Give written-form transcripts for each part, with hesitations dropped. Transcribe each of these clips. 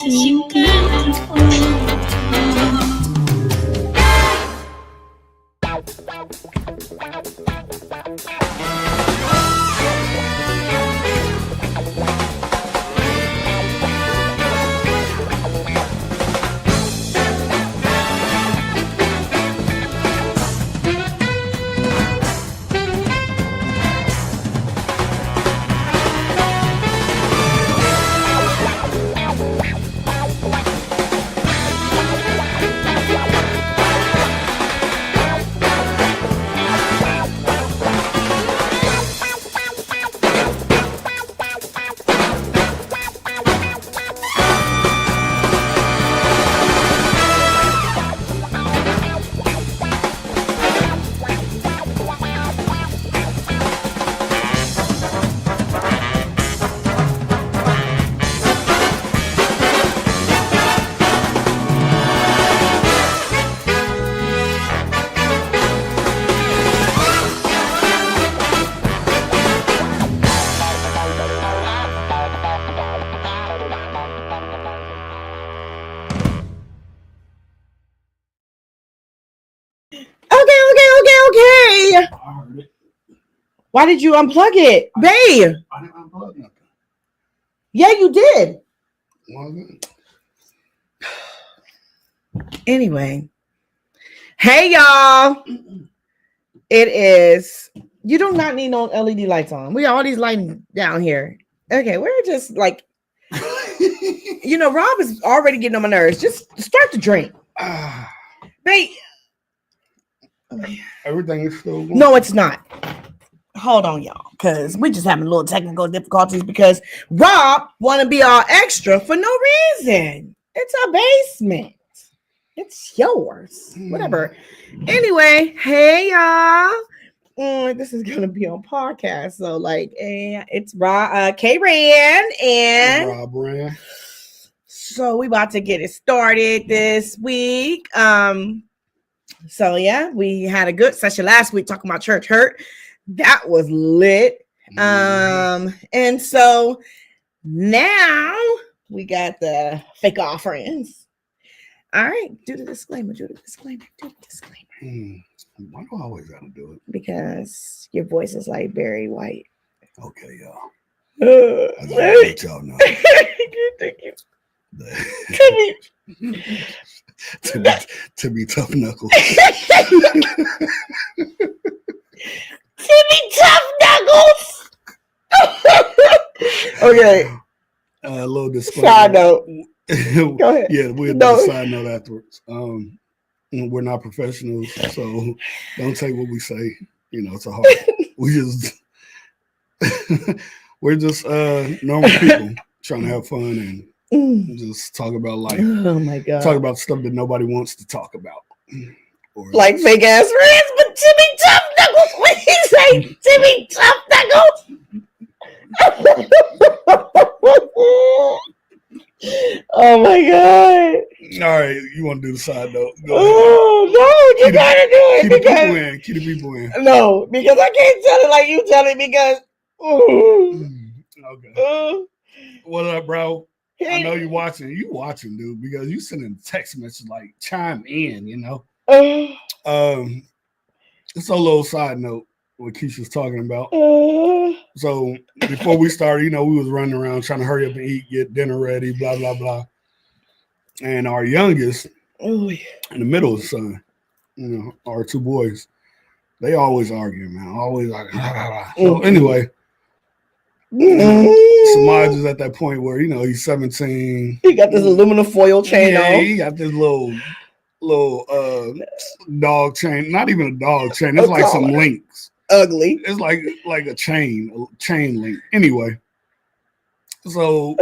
情感。Okay. I heard it. Why did you unplug it, babe? I didn't unplug nothing. Yeah, you did. Wasn't. Anyway, hey y'all. It is. You do not need no LED lights on. We got all these lights down here. Okay, we're just like, Rob is already getting on my nerves. Just start the drink, babe. Everything is still going. No, it's not. Hold on, y'all, because we just having a little technical difficulties because Rob want to be all extra for no reason. It's a basement. It's yours. Whatever. Anyway, hey y'all. This is gonna be on podcast, so like, it's Rob, K-Ran, and Rob Rand. So we about to get it started this week. So yeah, we had a good session last week talking about church hurt. That was lit. And so now we got the fake offerings. All right, do the disclaimer. Why do I always gotta do it? Because your voice is like very white. Okay, y'all. I gotta let y'all know. Thank you. To be tough knuckles. Timmy Tough Knuckles. Okay. A little disclaimer. Side note. Go ahead. Yeah, we'll do a side note afterwards. We're not professionals, so don't take what we say. It's a hard. We're just normal people trying to have fun and just talk about life. Oh my god! Talk about stuff that nobody wants to talk about, like fake ass friends. But Timmy Tough Knuckles, when he say Timmy Tough Knuckles. Oh my god! All right, you want to do the side note? Go ahead. Oh no, you gotta do it. Keep the people in. No, because I can't tell it like you tell it because. Okay. What up, bro? I know you're watching. You watching, dude, because you sending text messages like chime in. It's a little side note what Keisha's talking about. So before we started, we was running around trying to hurry up and eat, get dinner ready, blah blah blah. And our youngest, in the middle son, our two boys, they always arguing, man. Always like, blah, blah, blah. So anyway, Samaj is at that point where he's 17. He got this aluminum foil chain on. He got this little dog chain. Not even a dog chain. It's like some links. Ugly. It's like a chain link. Anyway, so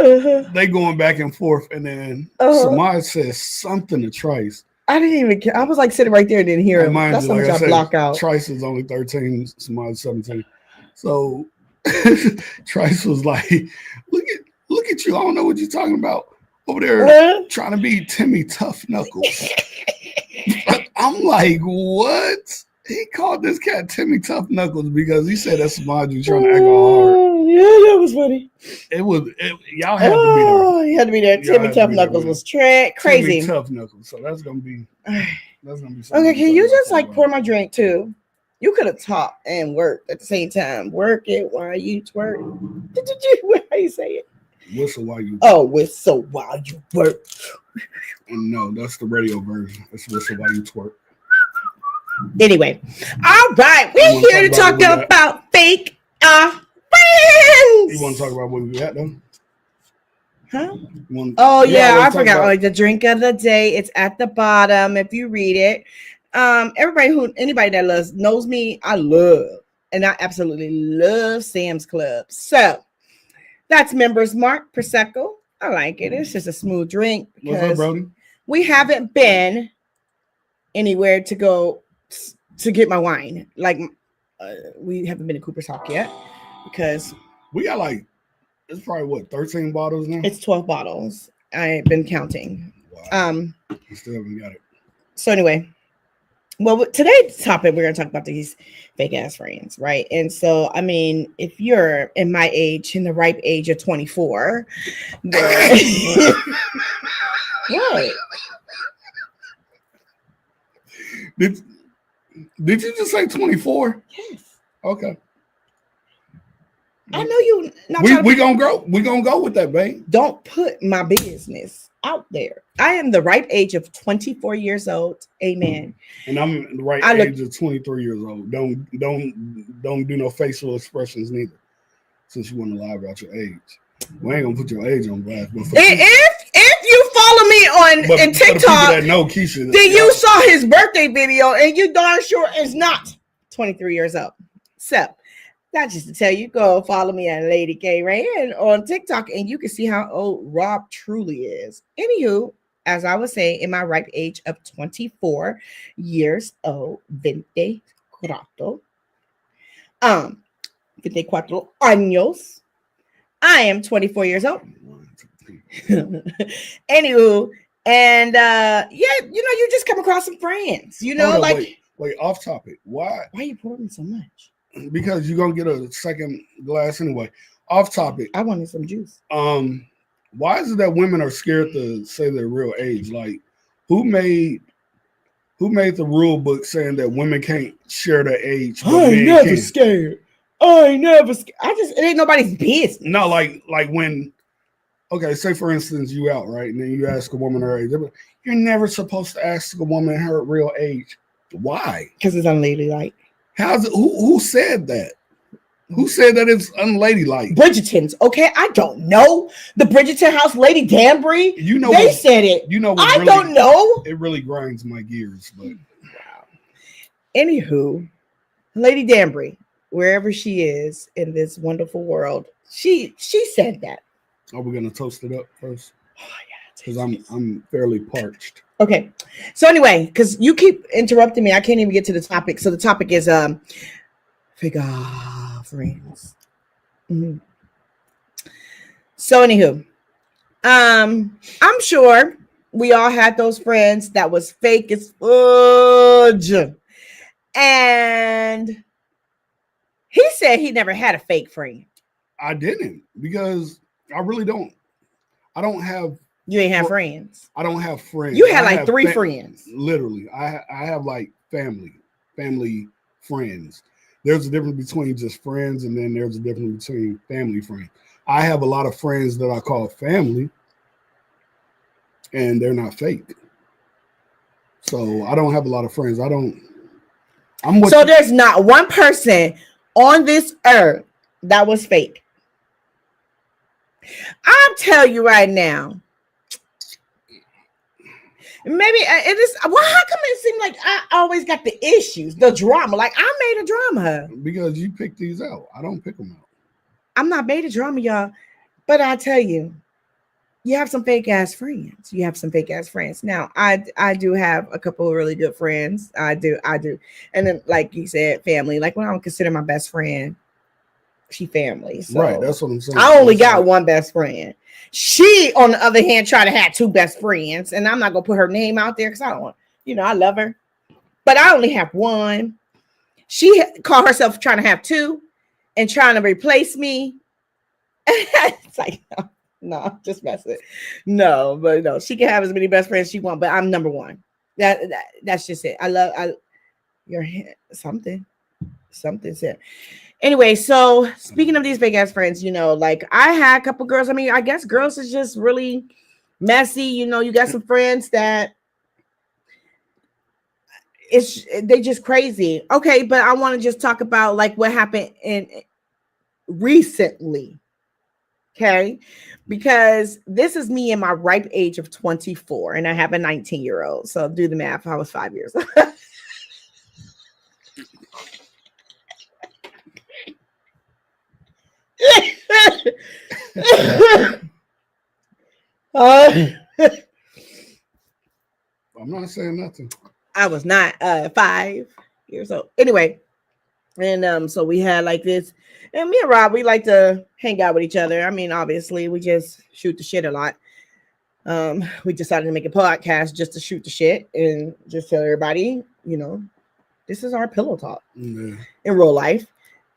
they going back and forth, and then Samaj says something to Trice. I didn't even care. I was like sitting right there and didn't hear him. That's how much I block out. Trice is only 13, Samaj 17. So Trice was like, look at you. I don't know what you're talking about. Over there trying to be Timmy Tough Knuckles. I'm like, what? He called this cat Timmy Tough Knuckles because he said that's Samaj trying to act all hard. Yeah, that was funny. Y'all had to be there. Oh, you had to be there. Y'all Timmy had to Tough be there, Knuckles man. was crazy. Timmy Tough Knuckles. So that's gonna be something. Okay, can you to talk just like about. pour my drink too? You could have talked and worked at the same time. Work it while you twerk. How you say it? Whistle while you. Oh, whistle while you work. And no, that's the radio version. It's whistle while you twerk. Anyway, all right, we're here to talk about fake friends. You want to talk about what we got though? Huh? Oh yeah, I forgot. Like the drink of the day, it's at the bottom. If you read it, anybody that knows me, I absolutely love Sam's Club. So that's Members Mark Prosecco. I like it. It's just a smooth drink What's up, Brody? We haven't been anywhere to go to get my wine. Like we haven't been to Cooper's Hawk yet because we got like it's probably 13 bottles now. It's 12 bottles. I've been counting. Wow. We still haven't got it. So anyway, well, today's topic we're gonna talk about these fake ass friends, right? And so, I mean, if you're in my age, in the ripe age of 24, what? Did you just say 24? Yes. Okay. I know you. We gonna go. We gonna go with that, babe. Don't put my business out there. I am the ripe age of 24 years old. Amen. And I'm the right age of 23 years old. Don't do no facial expressions neither. Since you want to lie about your age, we ain't gonna put your age on blast. But if you follow me on TikTok, that know Keisha, then you saw his birthday video, and you darn sure is not 23 years old. So. That's just to tell you, go follow me at Lady K Rain on TikTok, and you can see how old Rob truly is. Anywho, as I was saying, in my ripe age of 24 years old, 24 años, I am 24 years old. Anywho, and you just come across some friends, wait, off topic. Why are you pouring so much? Because you're gonna get a second glass anyway. Off topic. I wanted some juice. Why is it that women are scared to say their real age? Like, who made the rule book saying that women can't share their age? I ain't never scared. It ain't nobody's business. No, like when, okay, say for instance you out, right? And then you ask a woman her age. You're never supposed to ask a woman her real age. Why? Because it's unladylike. Who said that? Who said that it's unladylike? Bridgerton's, okay? I don't know. The Bridgerton house, Lady Danbury. They said it. I don't know. It really grinds my gears, but wow. Anywho, Lady Danbury, wherever she is in this wonderful world, she said that. Are we gonna toast it up first? Oh yeah, because I'm fairly parched. Okay, so anyway, because you keep interrupting me, I can't even get to the topic. So the topic is fake friends. Mm-hmm. So anywho, I'm sure we all had those friends that was fake as fudge, and he said he never had a fake friend. I didn't, because I really don't. I don't have. You ain't have friends. I don't have friends. You had like three friends. Literally, I have like family friends. There's a difference between just friends, and then there's a difference between family friends. I have a lot of friends that I call family, and they're not fake. So I don't have a lot of friends. So there's not one person on this earth that was fake. I'll tell you right now. Maybe it is. Well, how come it seems like I always got the issues, the drama? Like I made a drama. Because you pick these out. I don't pick them out. I'm not made a drama, y'all. But I tell you, you have some fake ass friends. Now, I do have a couple of really good friends. I do. And then, like you said, family. Like when I don't consider my best friend, she family. So right. That's what I'm saying. I only got one best friend. She, on the other hand, tried to have two best friends, and I'm not gonna put her name out there because I don't want, I love her, but I only have one. She called herself trying to have two and trying to replace me. It's like, no, just mess it. No, but no, she can have as many best friends she want, but I'm number one. That's just it. I your something. Something said. Anyway, so speaking of these big ass friends, like I had a couple girls. I mean, I guess girls is just really messy. You got some friends that they just crazy. Okay, but I want to just talk about like what happened in recently. Okay, because this is me in my ripe age of 24, and I have a 19-year-old. So do the math. I was 5 years. uh, I'm not saying nothing. I was not 5 years old. Anyway, and so we had like this, and me and Rob, we like to hang out with each other. I mean, obviously, we just shoot the shit a lot. We decided to make a podcast just to shoot the shit and just tell everybody, this is our pillow talk in real life.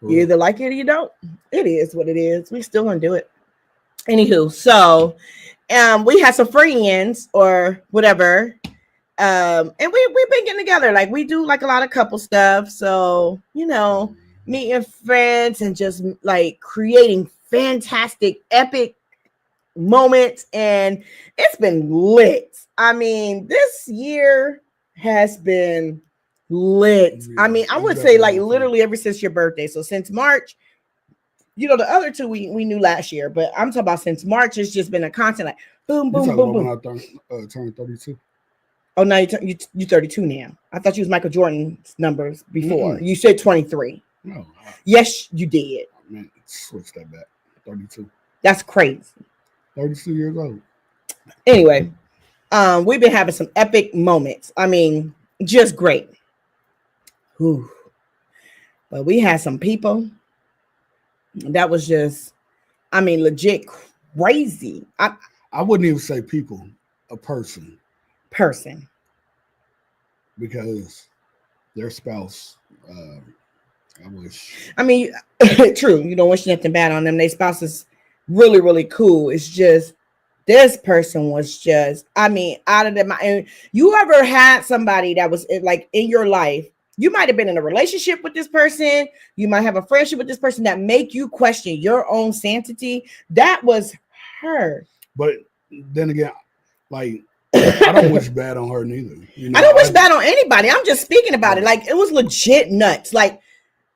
You either like it or you don't. It is what it is. We still gonna do it. Anywho, so we had some friends or whatever. And we've been getting together. Like we do like a lot of couple stuff. So, meeting friends and just like creating fantastic, epic moments. And it's been lit. I mean, this year has been lit. I mean, I would say like literally ever since your birthday. So since March, the other two we knew last year, but I'm talking about since March, it's just been a constant like boom, boom, boom, boom. When I turned 32. Oh, now you're 32 now. I thought you was Michael Jordan's numbers before. You said 23. No. Yes, you did. I meant switch that back. 32. That's crazy. 32 years old. Anyway, we've been having some epic moments. I mean, just great. Whew. But we had some people that was just, I mean, legit crazy. I wouldn't even say people, a person. Because their spouse, I wish. I mean, true. You don't wish nothing bad on them. Their spouse is really, really cool. It's just this person was just, I mean, out of their mind. You ever had somebody that was like in your life? You might have been in a relationship with this person. You might have a friendship with this person that make you question your own sanity. That was her. But then again, like, I don't wish bad on her neither. I don't wish bad on anybody. I'm just speaking about it. Like, it was legit nuts. Like,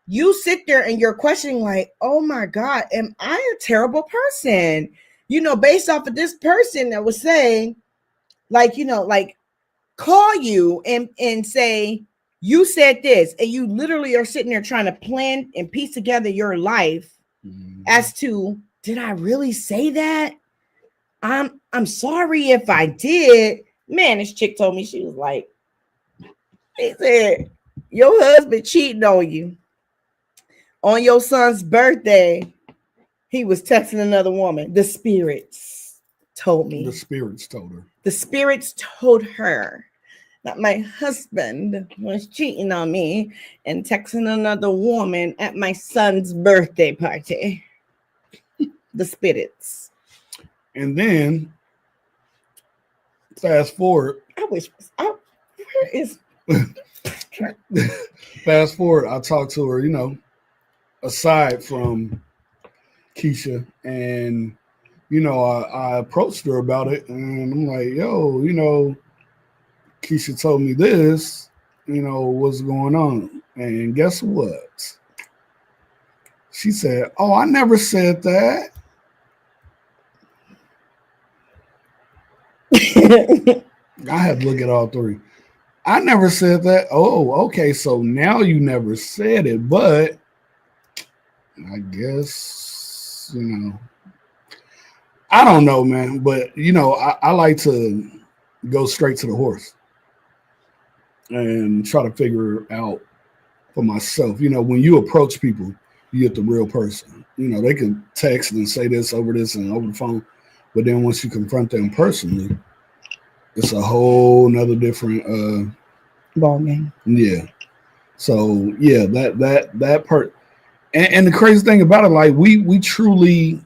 you sit there and you're questioning, like, oh my God, am I a terrible person? Based off of this person that was saying, like, like call you and say, you said this, and you literally are sitting there trying to plan and piece together your life as to, did I really say that? I'm sorry if I did. Man, this chick told me, she was like, he said, your husband cheating on you. On your son's birthday, he was texting another woman. The spirits told me. The spirits told her. The spirits told her that my husband was cheating on me and texting another woman at my son's birthday party. The spirits. And then, fast forward. Where is... Fast forward, I talked to her, aside from Keisha, and, I approached her about it, and I'm like, yo, Keisha told me this, what's going on? And guess what? She said, oh, I never said that. I had to look at all three. I never said that. Oh, okay. So now you never said it, but I guess, I don't know, man. But, I like to go straight to the horse and try to figure out for myself. When you approach people, you get the real person. They can text and say this over and over the phone. But then once you confront them personally, it's a whole nother different ball game. Yeah. So yeah, that part. And the crazy thing about it, like we truly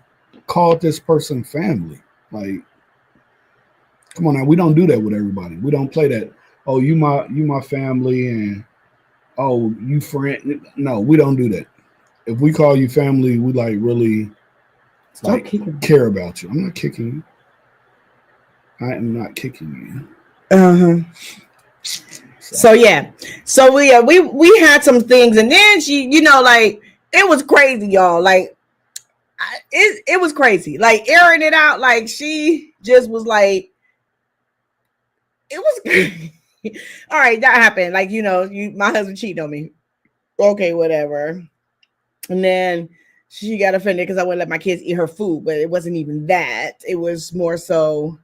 called this person family. Like, come on now, we don't do that with everybody. We don't play that. Oh, you my family, and oh, you friend. No, we don't do that. If we call you family, we like really Stop kicking me. care about you. I'm not kicking you. I am not kicking you. So yeah. So we had some things, and then she, like it was crazy, y'all. Like it was crazy. Like airing it out. Like she just was like, it was. All right, that happened. Like my husband cheated on me. Okay, whatever. And then she got offended because I wouldn't let my kids eat her food, but it wasn't even that. It was more so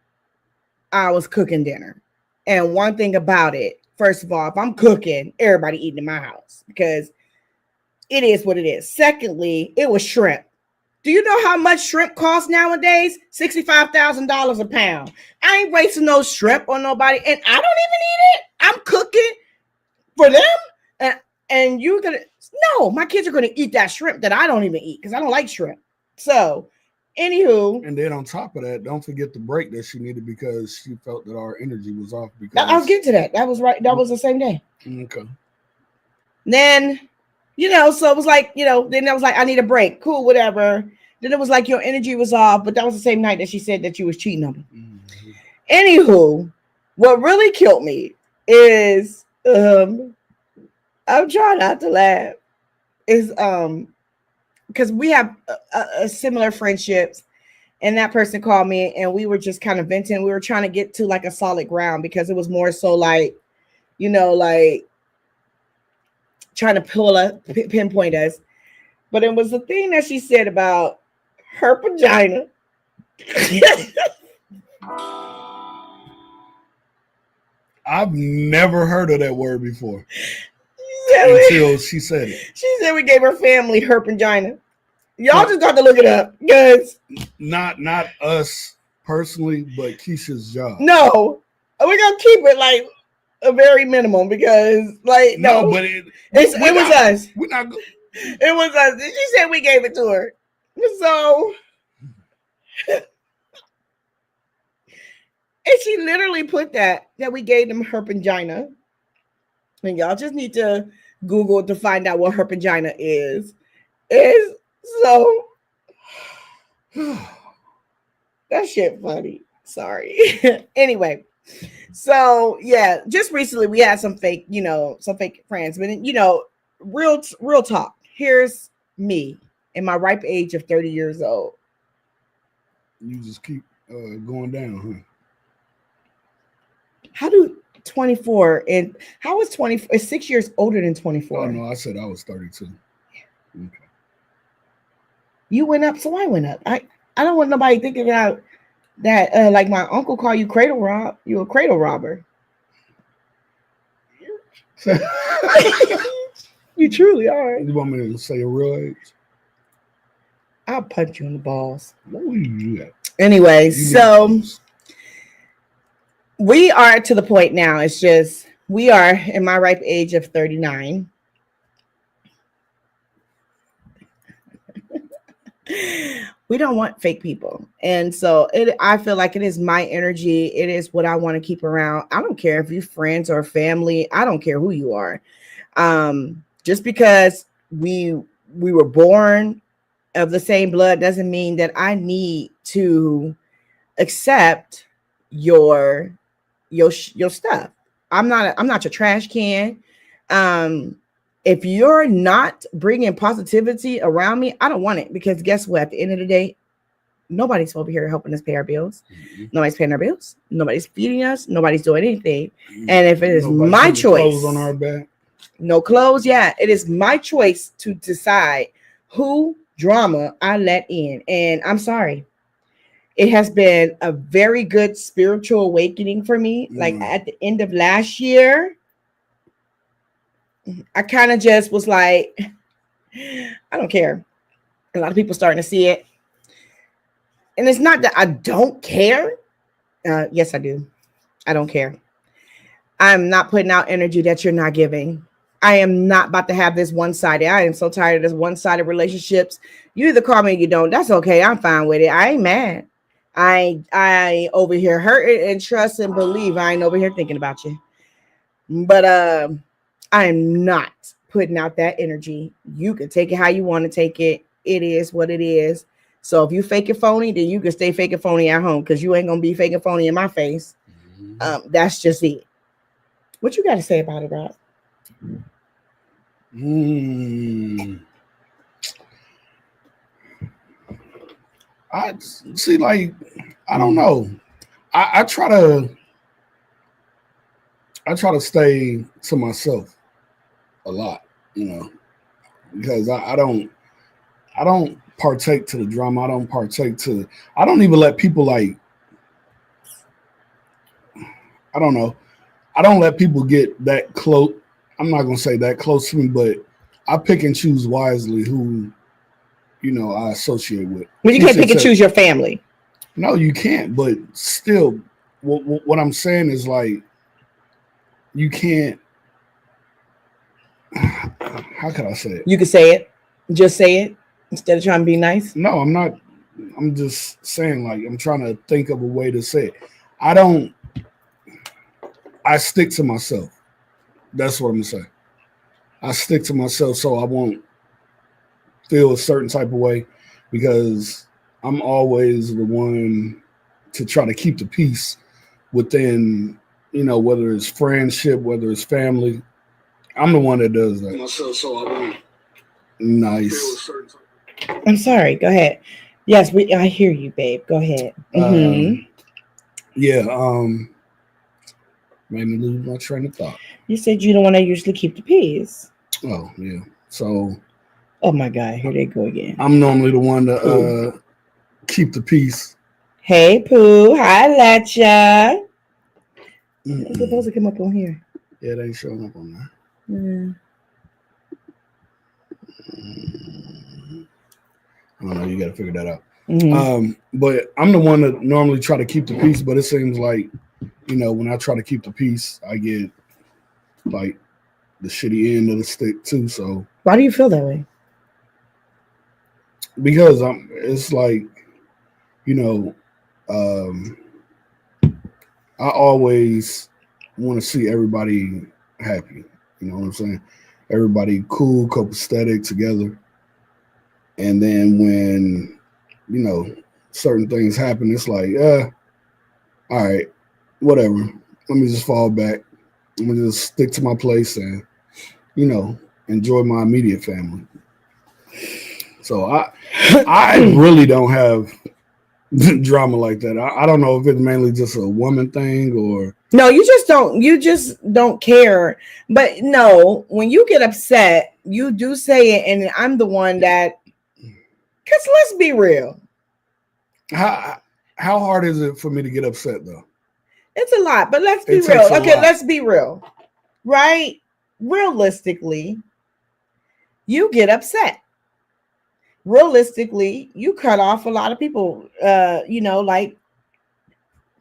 I was cooking dinner. And one thing about it, first of all, if I'm cooking, everybody eating in my house because it is what it is. Secondly, it was shrimp. Do you know how much shrimp costs nowadays? $65,000 a pound. I ain't wasting no shrimp on nobody, and I don't even eat it. I'm cooking for them, and you're gonna my kids are gonna eat that shrimp that I don't even eat because I don't like shrimp. So, anywho, and then on top of that, don't forget the break that she needed because she felt that our energy was off. Because I'll get to that. That was right. That was the same day. Okay. Then, so it was like, then I was like, I need a break. Cool, whatever. Then it was like your energy was off, but that was the same night that she said that you was cheating on me. Mm-hmm. Anywho, what really killed me is I'm trying not to laugh. Is because we have a similar friendships, and that person called me, and we were just kind of venting. We were trying to get to like a solid ground because it was more so like, like trying to pinpoint us. But it was the thing that she said about her vagina. I've never heard of that word before until she said it. She said we gave her family her vagina. Y'all just got to look it up, guys. Not us personally, but Keisha's job. No, we're gonna keep it like a very minimum because, like, no, but it was us. We're not good. It was us. She said we gave it to her. So, and she literally put that we gave them her vagina. And y'all just need to Google to find out what her vagina is. So that shit funny. Sorry. Anyway, so yeah, just recently we had some fake friends, but real talk. Here's me in my ripe age of 30 years old. You just keep going down, huh? How do 24 and how is 24 is 6 years older than 24? Oh no, I said I was 32. Yeah. Okay. You went up, so I went up. I don't want nobody thinking about that like my uncle called you cradle rob. You a cradle robber. You truly are. You want me to say a real age? I'll punch you in the balls. What will you do that? Anyway, so we are to the point now. It's just we are in my ripe age of 39. We don't want fake people. And so I feel like it is my energy. It is what I want to keep around. I don't care if you're friends or family. I don't care who you are. Just because we were born of the same blood doesn't mean that I need to accept your stuff. I'm not your trash can. If you're not bringing positivity around me, I don't want it because guess what? At the end of the day, nobody's over here helping us pay our bills. Mm-hmm. Nobody's paying our bills. Nobody's feeding us. Nobody's doing anything. And if it is my choice, clothes on our back. No clothes. Yeah, it is my choice to decide who drama I let in. And I'm sorry. It has been a very good spiritual awakening for me. Like at the end of last year, I kind of just was like, I don't care. A lot of people starting to see it. And it's not that I don't care. Yes, I do. I don't care. I'm not putting out energy that you're not giving. I am not about to have this one-sided. I am so tired of this one-sided relationships. You either call me or you don't. That's okay. I'm fine with it. I ain't mad. I over here hurting and trust and believe. I ain't over here thinking about you. But I am not putting out that energy. You can take it how you want to take it. It is what it is. So if you fake it phony, then you can stay fake it phony at home because you ain't gonna be fake it phony in my face. That's just it. What you got to say about it, Rob? I see, like, I don't know. I try to stay to myself a lot, because I don't partake to the drama. I don't even let people, like, I don't know. I don't let people get that close. I'm not gonna say that close to me, but I pick and choose wisely who I associate with. Well, you can't pick and choose your family. No, you can't. But still, what I'm saying is, like, you can't. How can I say it? You can say it. Just say it instead of trying to be nice. No, I'm not. I'm just saying, like, I'm trying to think of a way to say it. I stick to myself. That's what I'm saying. I stick to myself so I won't feel a certain type of way, because I'm always the one to try to keep the peace within, whether it's friendship, whether it's family. I'm the one that does that. Myself, so I won't. Nice. I'm sorry. Go ahead. Yes, I hear you, babe. Go ahead. Yeah. Made me lose my train of thought. You said you don't want to usually keep the peace. Oh, yeah. So. Oh my God! Here they go again. I'm normally the one to keep the peace. Hey, Pooh. Hi, Latcha. It's supposed to come up on here. Yeah, they ain't showing up on there. I don't know. You got to figure that out. But I'm the one that normally try to keep the peace. But it seems like, when I try to keep the peace, I get, like, the shitty end of the stick too. So why do you feel that way? Because it's like, I always want to see everybody happy. You know what I'm saying? Everybody cool, copacetic together. And then when, certain things happen, it's like, all right, whatever. Let me just fall back. I'm going to just stick to my place and, enjoy my immediate family. So I really don't have drama like that. I don't know if it's mainly just a woman thing or no. You just don't care. But no, when you get upset, you do say it, and I'm the one that. Because let's be real. How hard is it for me to get upset though? It's a lot, but let's be real. Okay, let's be real. Right? Realistically, you get upset. Realistically, you cut off a lot of people, like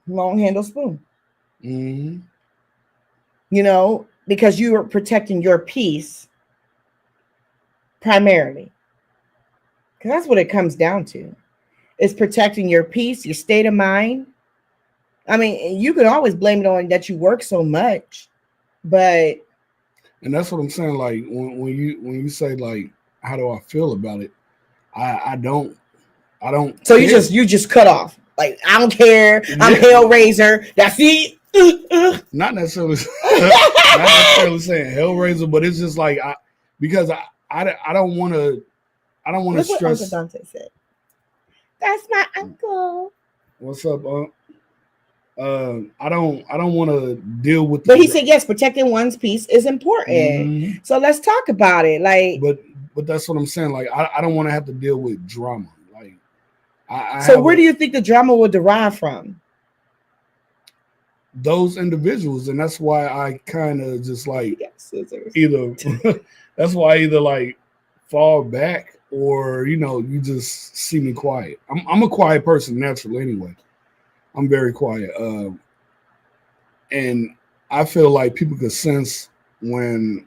long handle spoon. Because you are protecting your peace primarily. Because that's what it comes down to. It's protecting your peace, your state of mind. I mean, you can always blame it on that you work so much, but. And that's what I'm saying. Like when you say, like, how do I feel about it? I don't. So care. you just cut off. Like, I don't care. I'm Hellraiser. That's it. Not necessarily saying Hellraiser, but it's just like because I don't want to. I don't want to stress. What Uncle Dante said. That's my uncle. What's up, Unc? I don't want to deal with. But he said yes, protecting one's peace is important. So let's talk about it. Like, but that's what I'm saying. Like, I don't want to have to deal with drama. Like, so where do you think the drama will derive from? Those individuals, and that's why I kind of just like either. That's why I either like fall back or you just see me quiet. I'm a quiet person naturally anyway. I'm very quiet, and I feel like people could sense when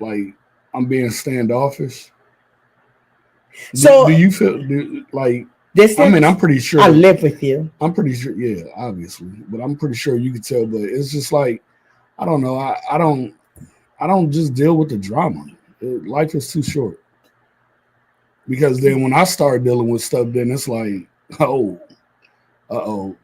like I'm being standoffish. So do you feel like? this? I mean, I'm pretty sure I live with you. I'm pretty sure, yeah, obviously, but I'm pretty sure you could tell. But it's just like I don't know. I don't just deal with the drama. Life is too short. Because then when I start dealing with stuff, then it's like,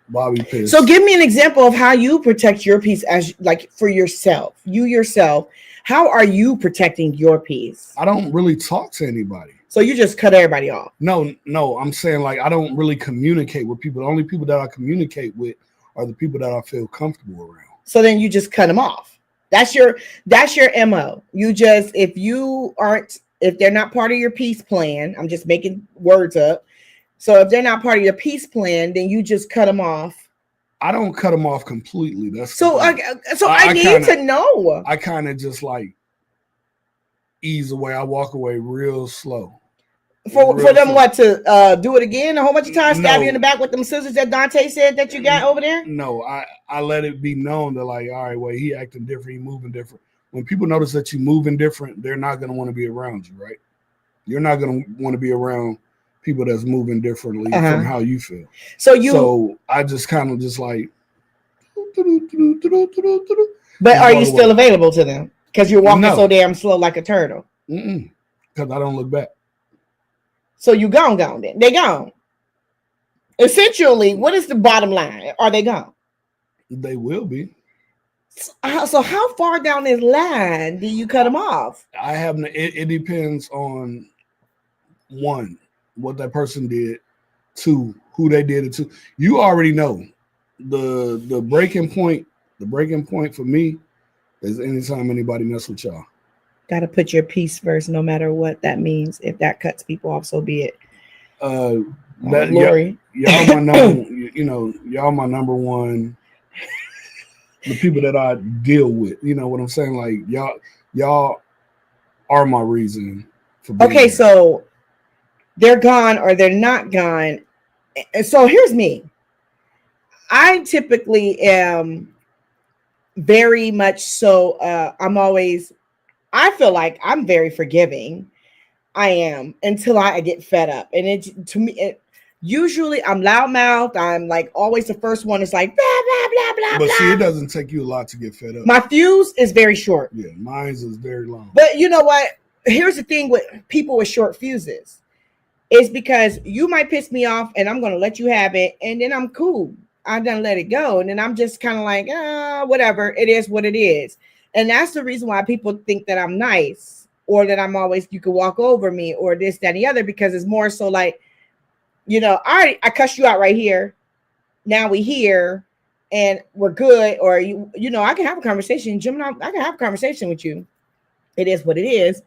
Bobby pissed. So give me an example of how you protect your peace as like for yourself. You yourself, how are you protecting your peace? I don't really talk to anybody. So you just cut everybody off. No, I'm saying like I don't really communicate with people. The only people that I communicate with are the people that I feel comfortable around. So then you just cut them off. That's your MO. You just if they're not part of your peace plan, I'm just making words up. So if they're not part of your peace plan, then you just cut them off. I don't cut them off completely. That's so. I need to know. I kind of just like ease away. I walk away real slow. For them, what to do it again a whole bunch of times? Stab you in the back with them scissors that Dante said that you got over there? No, I let it be known that like, all right, well, he acting different, he moving different. When people notice that you moving different, they're not going to want to be around you, right? You're not going to want to be around people that's moving differently from how you feel. So I just kind of just like. But are you still available to them? Because you're walking so damn slow like a turtle. Because I don't look back. So you gone then. They gone. Essentially, what is the bottom line? Are they gone? They will be. So how far down this line do you cut them off? I have it depends on one, what that person did, two, who they did it to. You already know the breaking point. The breaking point for me is anytime anybody mess with y'all. Got to put your peace first, no matter what that means. If that cuts people off, so be it. Lori, y'all my number. Y'all my number one. The people that I deal with, you know what I'm saying? Like y'all are my reason for being okay. Here. So they're gone or they're not gone. And so here's me. I typically am very much so. I feel like I'm very forgiving. I am until I get fed up. And usually I'm loudmouthed. I'm like always the first one is like, blah, blah, blah, blah, but see, it doesn't take you a lot to get fed up. My fuse is very short. Yeah, mine is very long. But you know what? Here's the thing with people with short fuses. It's because you might piss me off and I'm going to let you have it. And then I'm cool. I done let it go. And then I'm just kind of like, whatever. It is what it is. And that's the reason why people think that I'm nice or that I'm always, you can walk over me or this, that, and the other, because it's more so like, I cussed you out right here. Now we here and we're good. Or, I can have a conversation. Gemini, I can have a conversation with you. It is what it is.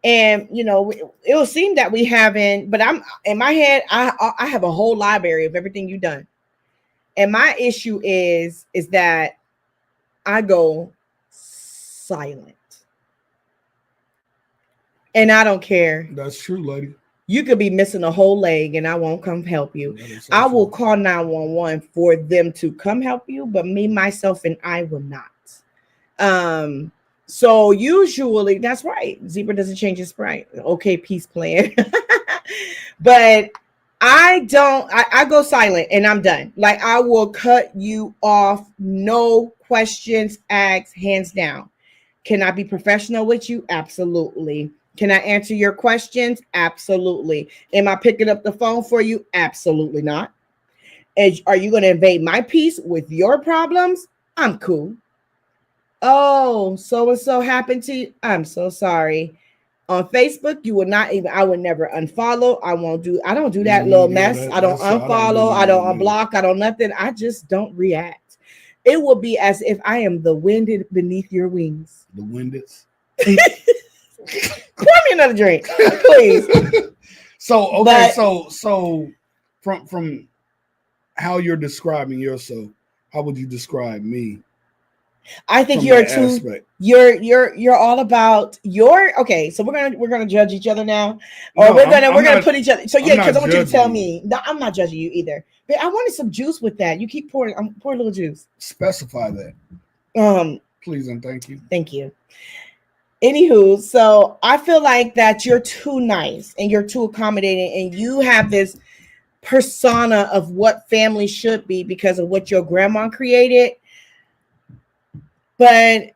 And, it'll seem that we haven't, but I'm in my head, I have a whole library of everything you've done. And my issue is that I go silent. And I don't care. That's true, lady. You could be missing a whole leg and I won't come help you. I will call 911 for them to come help you, but me, myself, and I will not. So usually that's right. Zebra doesn't change his sprite. Okay, peace plan. But I go silent and I'm done. Like I will cut you off. No questions asked, hands down. Can I be professional with you? Absolutely. Can I answer your questions? Absolutely. Am I picking up the phone for you? Absolutely not. Are you going to invade my peace with your problems? I'm cool. Oh, so happened to you. I'm so sorry. On Facebook, you will not even, I would never unfollow. I don't do that little mess. I don't unfollow. I don't unblock. I don't nothing. I just don't react. It will be as if I am the wind beneath your wings. The wind is. Pour me another drink, please. So from how you're describing yourself, how would you describe me? I think you're all about okay. So we're gonna judge each other now, or we're gonna put each other. So yeah, because I want you to tell me. No, I'm not judging you either. But I wanted some juice with that. You keep pouring. I'm pouring a little juice. Specify that. Please and thank you. Thank you. Anywho, so I feel like that you're too nice and you're too accommodating, and you have this persona of what family should be because of what your grandma created. But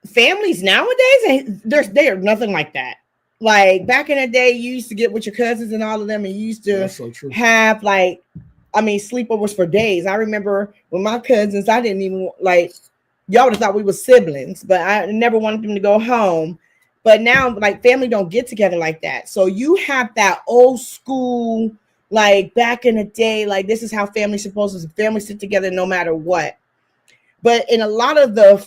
families nowadays, they are nothing like that. Like back in the day, you used to get with your cousins and all of them, and you used to That's so true. have like, I mean, sleepovers for days. I remember with my cousins, I didn't even like, y'all would have thought we were siblings, but I never wanted them to go home. But now, like, family don't get together like that. So you have that old school, like back in the day, like this is how family's supposed to. Family sit together no matter what. But in a lot of there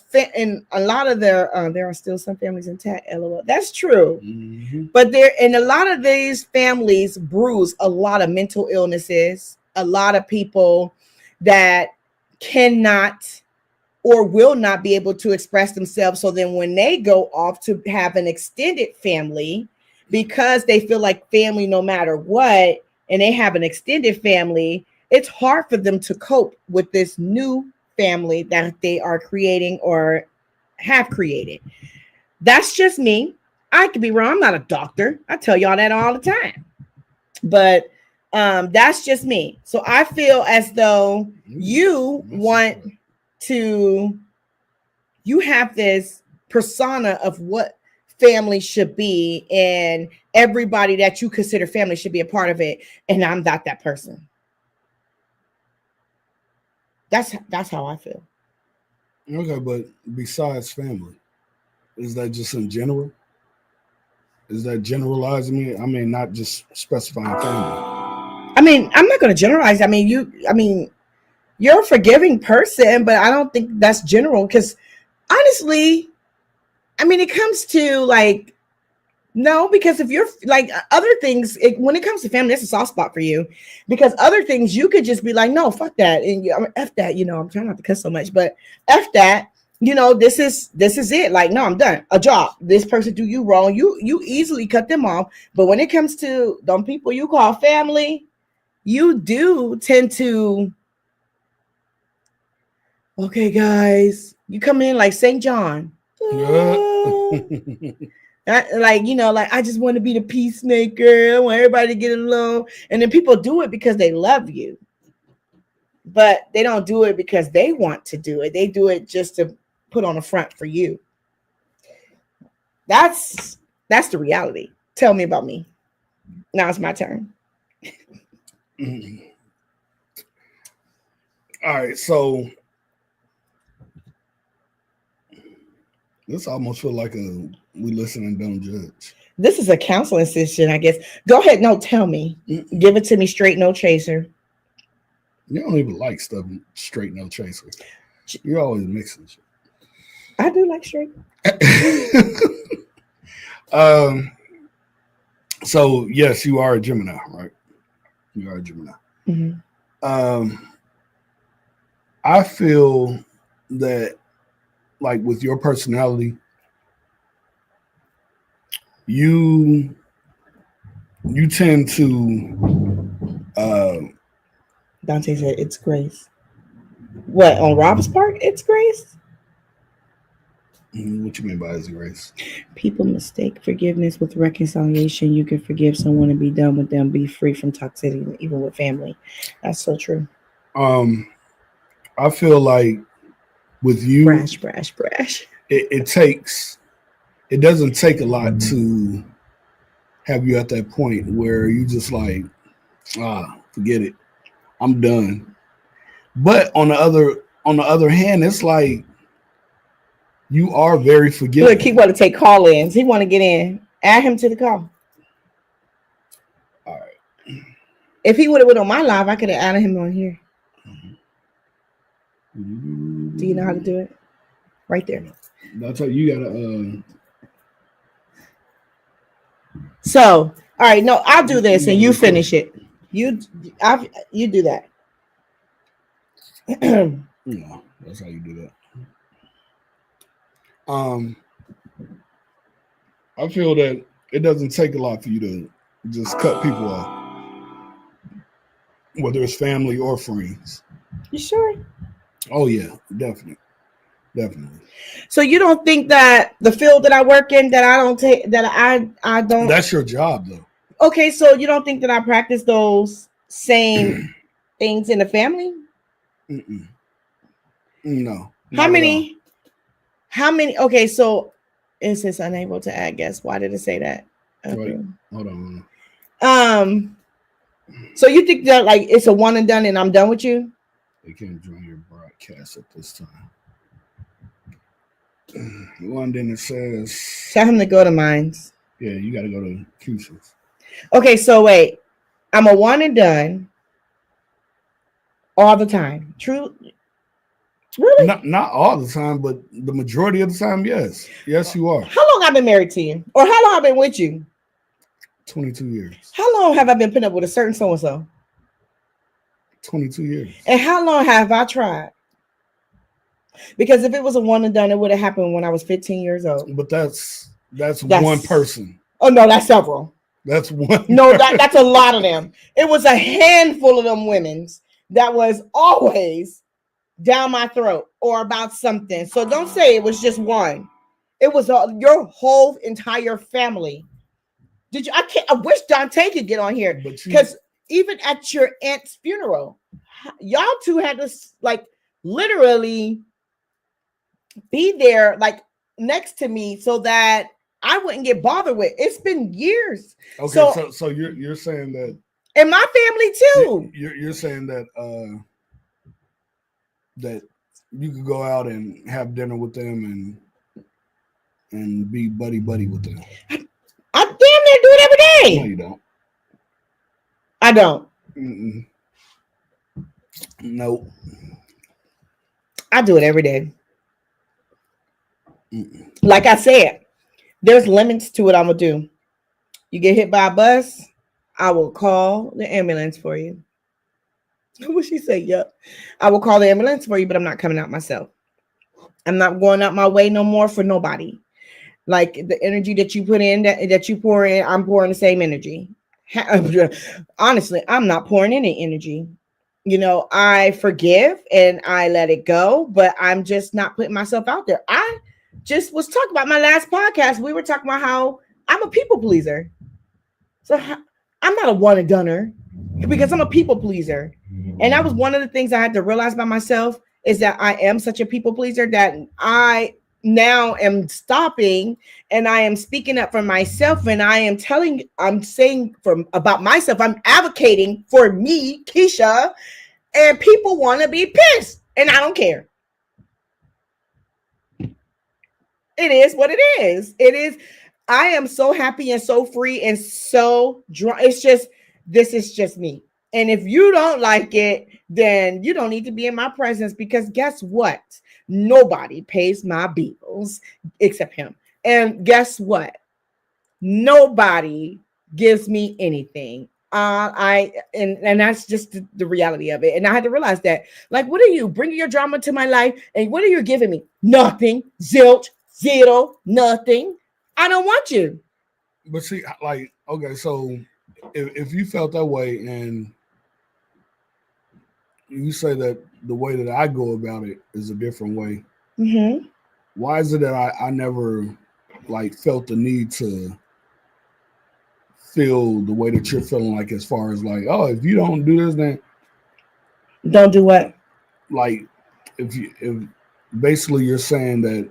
are still some families intact. LOL. That's true. Mm-hmm. But there, in a lot of these families, bruise a lot of mental illnesses. A lot of people that cannot or will not be able to express themselves. So then, when they go off to have an extended family, because they feel like family no matter what, and they have an extended family, it's hard for them to cope with this new family that they are creating or have created. That's just me. I could be wrong. I'm not a doctor. I tell y'all that all the time. But that's just me. So I feel as though you have this persona of what family should be, and everybody that you consider family should be a part of it. And I'm not that person. That's how I feel. Okay, but besides family, is that just in general? Is that generalizing me? I mean, not just specifying family. I mean, I'm not going to generalize. I mean, you're a forgiving person, but I don't think that's general because honestly, I mean, it comes to like, no, because if you're like other things, when it comes to family, that's a soft spot for you. Because other things, you could just be like, no, fuck that, and I mean, f that. I'm trying not to cuss so much, but f that. This is it. Like, no, I'm done. A job. This person do you wrong. You easily cut them off. But when it comes to them people you call family, you do tend to. Okay, guys, you come in like St. John. Like I just want to be the peacemaker. I want everybody to get along. And then people do it because they love you. But they don't do it because they want to do it. They do it just to put on a front for you. That's the reality. Tell me about me. Now it's my turn. All right, so this almost feel like we listen and don't judge. This is a counseling session, I guess. Go ahead. No, tell me. Give it to me straight, no chaser. You don't even like stuff straight, no chaser. You're always mixing shit. I do like straight. So yes, you are a Gemini, right? You are a Gemini. Mm-hmm. I feel that, like, with your personality, you tend to Dante said it's grace. What, on Rob's part? It's grace? What you mean by is grace? People mistake forgiveness with reconciliation. You can forgive someone and be done with them, be free from toxicity, even with family. That's so true. I feel like with you, brash. It doesn't take a lot to have you at that point where you just like, forget it, I'm done. But on the other hand, it's like you are very forgiving. Look, he want to take call-ins. He want to get in. Add him to the call. All right. If he would have went on my live, I could have added him on here. Do you know how to do it? Right there. That's how you gotta. So, all right, no, I'll do this and you finish it. You do that. Yeah, that's how you do that. I feel that it doesn't take a lot for you to just cut people off, whether it's family or friends. You sure? Oh yeah, definitely. Definitely. So you don't think that the field that I work in, that I don't take, that I don't. That's your job, though. Okay, so you don't think that I practice those same things in the family? Mm-mm. No. How Not at all. many? How many? Okay, so it says unable to add guests. Why did it say that? Wait, Okay. hold on. So you think that like it's a one and done, and I'm done with you? They can't join your broadcast at this time. One then it says, Tell him to go to mines. yeah, you got to go to Keisha's. Okay, so wait, I'm a one and done all the time. True. Really? Not all the time, but the majority of the time, yes. Yes, you are. How long I've been married to you, or how long I've been with you? 22 years. How long have I been putting up with a certain so and so? 22 years. And how long have I tried? Because if it was a one and done, it would have happened when I was 15 years old. But that's one person. Oh no, that's several. That's one. No, that's a lot of them. It was a handful of them women's that was always down my throat or about something. So don't say it was just one. It was your whole entire family. Did you? I wish Dante could get on here because even at your aunt's funeral, y'all two had to like literally be there, like next to me, so that I wouldn't get bothered with. It's been years. Okay, so you're saying that, and my family too. You're saying that that you could go out and have dinner with them and be buddy with them. I damn near do it every day. No, you don't. I don't. Mm-mm. Nope. I do it every day. Mm-mm. Like I said, there's limits to what I'm gonna do. You get hit by a bus, I will call the ambulance for you. What she say? Yep. I will call the ambulance for you, but I'm not coming out myself. I'm not going out my way no more for nobody. Like the energy that you put in, that you pour in, I'm pouring the same energy. Honestly, I'm not pouring any energy. You know, I forgive and I let it go, but I'm just not putting myself out there. I just was talking about my last podcast. We were talking about how I'm a people pleaser. So I'm not a one and doneer because I'm a people pleaser. And that was one of the things I had to realize by myself is that I am such a people pleaser that I now am stopping and I am speaking up for myself, and I'm saying about myself, I'm advocating for me, Keisha, and people want to be pissed, and I don't care. It is what it is. It is. I am so happy and so free and so drunk. It's just, this is just me. And if you don't like it, then you don't need to be in my presence, because guess what? Nobody pays my bills except him. And guess what? Nobody gives me anything. And that's just the reality of it. And I had to realize that. Like, what are you bringing your drama to my life? And what are you giving me? Nothing. Zilch. Zero. Nothing. I don't want you. But see, like, okay, so if you felt that way and you say that the way that I go about it is a different way, mm-hmm. Why is it that I never like felt the need to feel the way that you're feeling, like as far as like, oh, if you don't do this, then don't do what? Like if basically you're saying that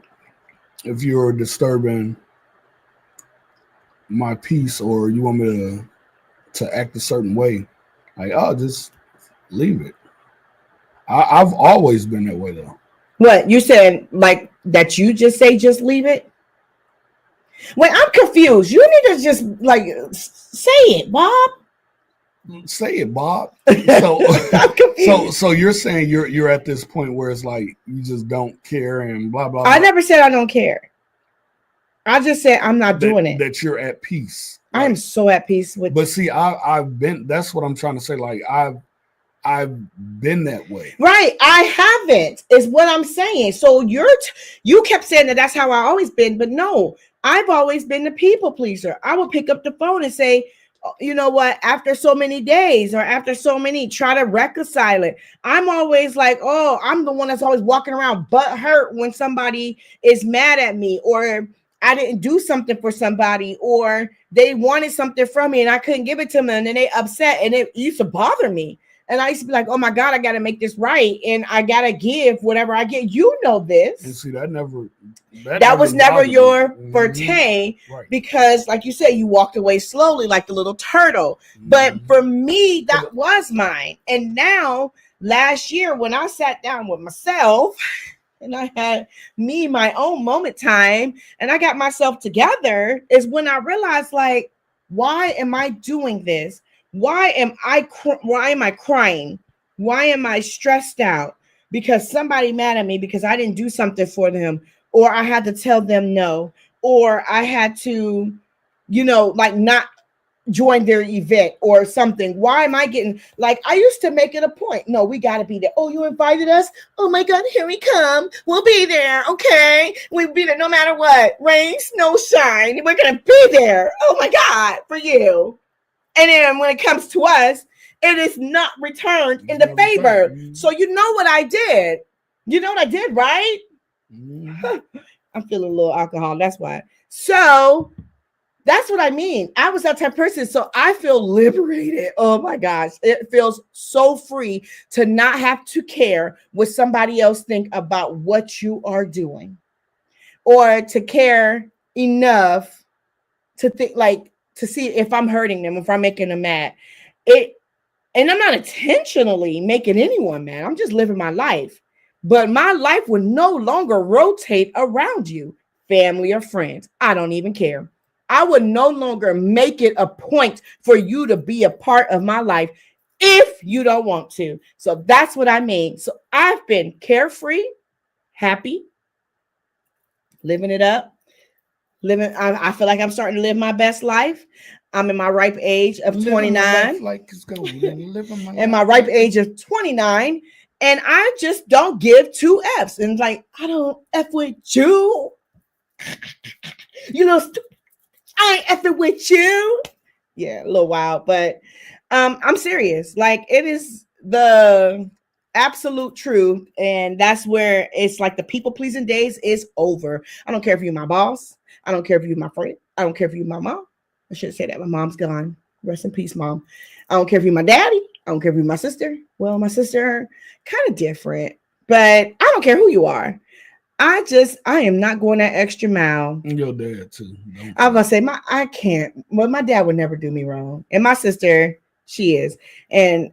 if you're disturbing my peace or you want me to act a certain way, like, oh, just leave it. I've always been that way though. What you said, like that? You just say just leave it. Wait, I'm confused. You need to just like say it, Bob. Say it, Bob. So I'm confused. So you're saying you're at this point where it's like you just don't care and blah blah. I never said I don't care. I just said I'm not doing it. That you're at peace. I am so at peace with. But see, I've been. That's what I'm trying to say. Like I've been that way. Right. I haven't, is what I'm saying. So you kept saying that that's how I always been, but no, I've always been the people pleaser. I will pick up the phone and say, you know what, after so many days or after so many, try to reconcile it. I'm always like, oh, I'm the one that's always walking around butt hurt when somebody is mad at me, or I didn't do something for somebody, or they wanted something from me and I couldn't give it to them, and then they upset, and it used to bother me. And I used to be like, oh my God, I got to make this right. And I got to give whatever I get. You know this. And see, that was never your forte, right. Because like you said, you walked away slowly like the little turtle. But for me, that was mine. And now last year when I sat down with myself and I had my own moment time and I got myself together, is when I realized, like, why am I doing this? Why am I crying? Why am I stressed out? Because somebody mad at me because I didn't do something for them, or I had to tell them no, or I had to, like, not join their event or something. Why am I getting, like, I used to make it a point. No, we got to be there. Oh, you invited us? Oh my God, here we come. We'll be there. Okay. We'll be there no matter what. Rain, snow, shine. We're going to be there. Oh my God, for you. And then when it comes to us, it is not returned in the favor. So you know what I did? You know what I did, right? I'm feeling a little alcohol. That's why. So that's what I mean. I was that type of person. So I feel liberated. Oh my gosh. It feels so free to not have to care what somebody else think about what you are doing, or to care enough to think, like, to see if I'm hurting them, if I'm making them mad. And I'm not intentionally making anyone mad. I'm just living my life. But my life would no longer rotate around you, family or friends. I don't even care. I would no longer make it a point for you to be a part of my life if you don't want to. So that's what I mean. So I've been carefree, happy, living it up. I feel like I'm starting to live my best life. I'm in my ripe age of 29. Like it's going. In my ripe age of 29. And I just don't give two F's. And like, I don't F with you. I ain't effing with you. Yeah, a little wild. But I'm serious. Like, it is the absolute truth. And that's where it's like the people pleasing days is over. I don't care if you're my boss. I don't care if you're my friend. I don't care if you're my mom. I should say that. My mom's gone. Rest in peace, Mom. I don't care if you're my daddy. I don't care if you're my sister. Well, my sister, kind of different. But I don't care who you are. I am not going that extra mile. And your dad, too. I was going to say, I can't. Well, my dad would never do me wrong. And my sister, she is. And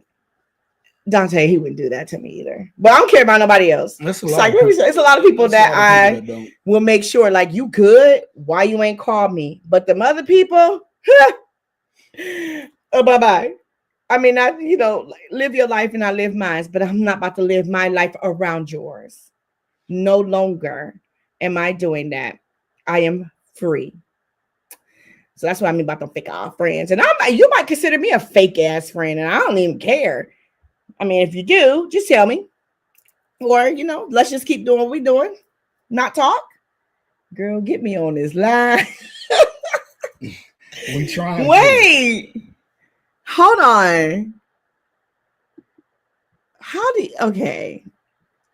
Dante, he wouldn't do that to me either. But I don't care about nobody else. It's a lot of people that I will make sure, like, you good? Why you ain't called me? But the other people, oh, bye-bye. I mean, live your life and I live mine, but I'm not about to live my life around yours. No longer am I doing that. I am free. So that's what I mean about them fake ass friends. And you might consider me a fake ass friend, and I don't even care. I mean, if you do, just tell me. Or, let's just keep doing what we're doing. Not talk. Girl, get me on this line. We trying. Wait. Hold on. Okay.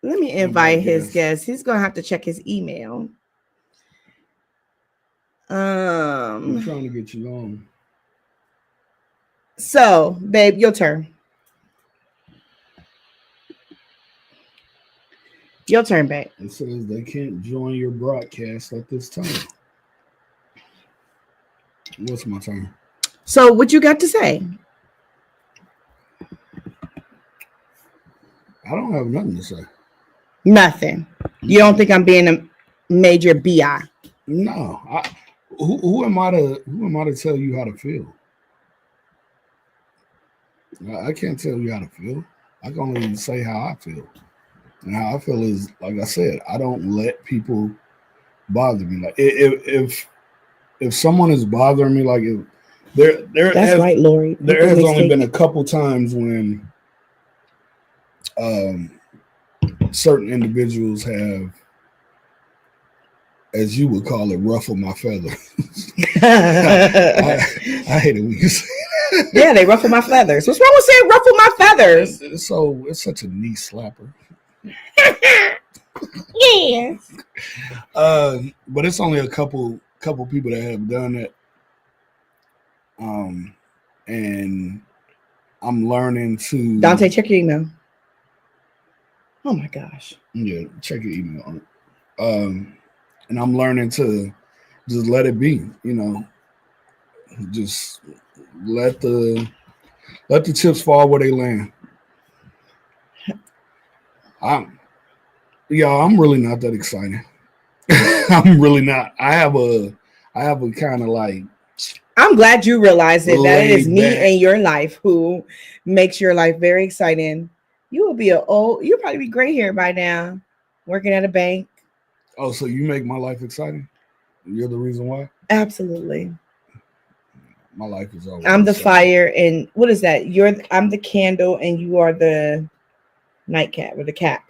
Let me invite his guest. He's going to have to check his email. I'm trying to get you on. So, babe, your turn. Your turn, babe. It says they can't join your broadcast at this time. What's my turn? So, what you got to say? I don't have nothing to say. Nothing. You don't think I'm being a major BI? No. Who am I to tell you how to feel? I can't tell you how to feel. I can only say how I feel. And how I feel is, like I said, I don't let people bother me. Like if someone is bothering me, like that's right, Lori. There has only been a couple times when certain individuals have, as you would call it, ruffled my feathers. I hate it when you say Yeah, they ruffle my feathers. What's wrong with saying ruffle my feathers? It's such a knee slapper. Yeah. But it's only a couple people that have done that. And I'm learning to Dante, check your email. Oh my gosh. Yeah, check your email on it. And I'm learning to just let it be, just let the chips fall where they land. I'm really not that excited. I'm really not. I have a kind of like. I'm glad you realize it. That it is me back. in your life who makes your life very exciting. You will be you'll probably be gray hair by now, working at a bank. Oh, so you make my life exciting? You're the reason why? Absolutely. My life is always. I'm the fire, and what is that? I'm the candle, and you are the nightcap or the cap.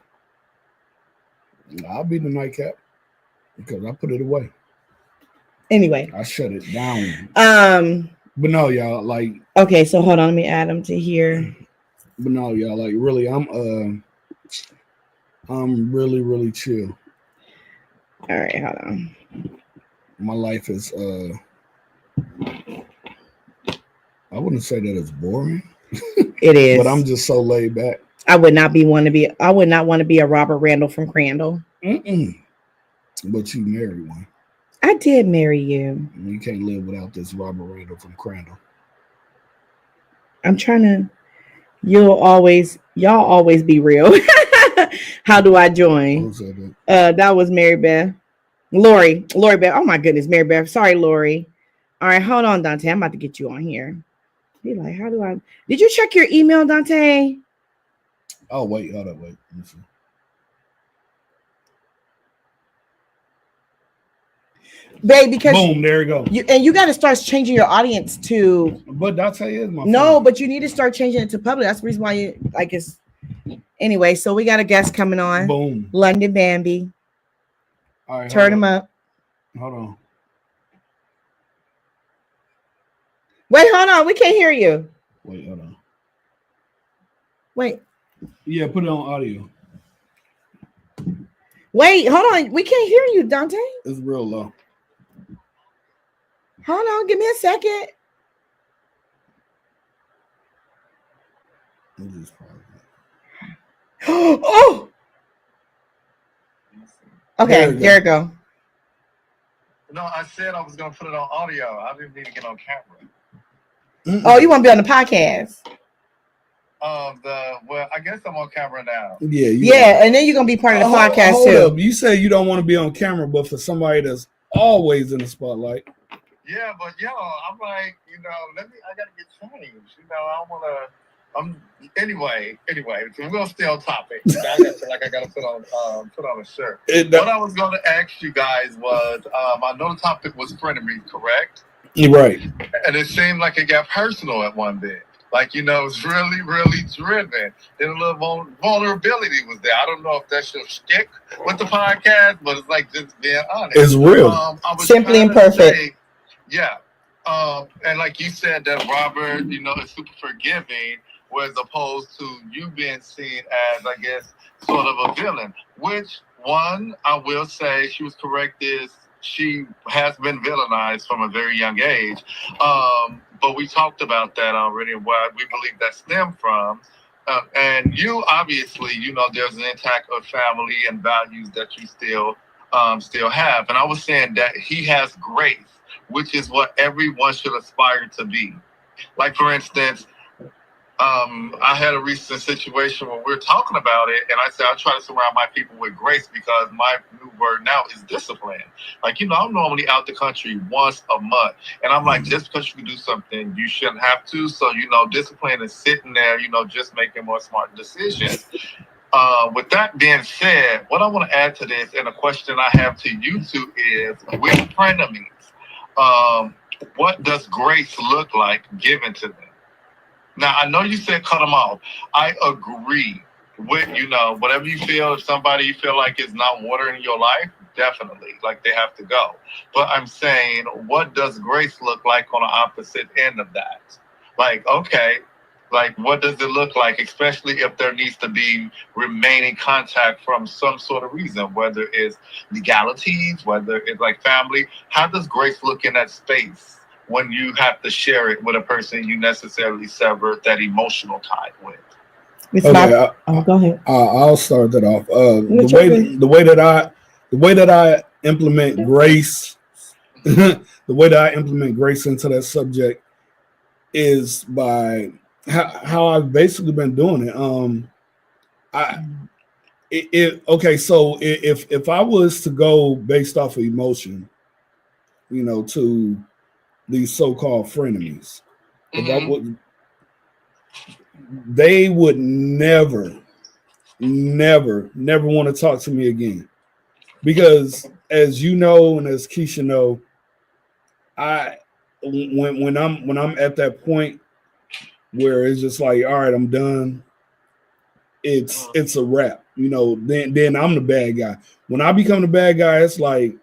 I'll be the nightcap because I put it away. Anyway, I shut it down. But no, y'all, like. Okay, so hold on, let me add them to here. But no, y'all, like, really, I'm really, really chill. All right, hold on. My life is I wouldn't say that it's boring. It is. But I'm just so laid back. I would not want to be a Robert Randall from Crandall. But you married one. I did marry you. You can't live without this Robert Randall from Crandall. I'm trying to. Y'all always be real. How do I join? Who said that? That was Mary Beth. Lori Beth. Oh my goodness, Mary Beth. Sorry, Lori. All right, hold on, Dante. I'm about to get you on here. Be like, how do I? Did you check your email, Dante? Oh wait, hold up, wait. Let me see. Babe, because boom, there you go. You got to start changing your audience to. But Dante is my no, friend. but you need to start changing it to public. That's the reason why you like it's. Anyway, so we got a guest coming on. Boom, London Bambi. All right, turn him up. Hold on. Wait, hold on. We can't hear you. Wait, hold on. Wait. Yeah, put it on audio. Wait, hold on. We can't hear you, Dante. It's real low. Hold on. Give me a second. Oh. Okay, there you go. No, I said I was going to put it on audio. I didn't need to get on camera. Oh, you want to be on the podcast? Well, I guess I'm on camera now. Yeah, and then you're gonna be part of the podcast hold too. Up. You say you don't want to be on camera, but for somebody that's always in the spotlight. Yeah, but I'm like, I gotta get changed. I want to. Anyway, so we're gonna stay on topic. I feel like I gotta put on a shirt. What I was gonna ask you guys was, I know the topic was frenemies, correct? Right. And it seemed like it got personal at one bit. Like, it's really, really driven. Then a little vulnerability was there. I don't know if that's your shtick with the podcast, but it's like just being honest. It's real. Simply imperfect. And like you said, that Robert, is super forgiving, whereas opposed to you being seen as, I guess, sort of a villain. Which one I will say she was correct is she has been villainized from a very young age. But we talked about that already and where we believe that stemmed from. And you, obviously, there's an intact of family and values that you still have. And I was saying that he has grace, which is what everyone should aspire to be. Like, for instance, I had a recent situation where we were talking about it, and I said I try to surround my people with grace because my new word now is discipline. Like, I'm normally out the country once a month, and I'm like, just because you can do something, you shouldn't have to. So, discipline is sitting there, just making more smart decisions. With that being said, what I want to add to this, and a question I have to you two is, with frenemies, what does grace look like given to them? Now, I know you said cut them off. I agree with, whatever you feel, if somebody you feel like is not watering your life, definitely, like they have to go. But I'm saying, what does grace look like on the opposite end of that? Like, okay, like what does it look like, especially if there needs to be remaining contact from some sort of reason, whether it's legalities, whether it's like family. How does grace look in that space when you have to share it with a person you necessarily severed that emotional tie with? Okay, Go ahead. I'll start that off. You're The way that I implement grace, the way that I implement grace into that subject is by how I've basically been doing it. I okay. So if I was to go based off of emotion, to these so-called frenemies, if I would, they would never, never want to talk to me again. Because as you know, and as Keisha know, I when I'm at that point where it's just like, all right, I'm done. It's a wrap. Then I'm the bad guy. When I become the bad guy, it's like,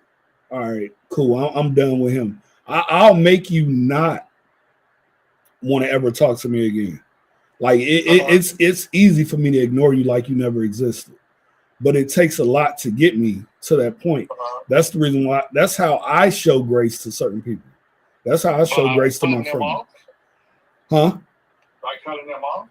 all right, cool. I'm done with him. I'll make you not want to ever talk to me again. Like it's easy for me to ignore you like you never existed, but it takes a lot to get me to that point. That's the reason why. That's how I show grace to certain people. That's how I show grace to my friends. Huh? Like cutting them off?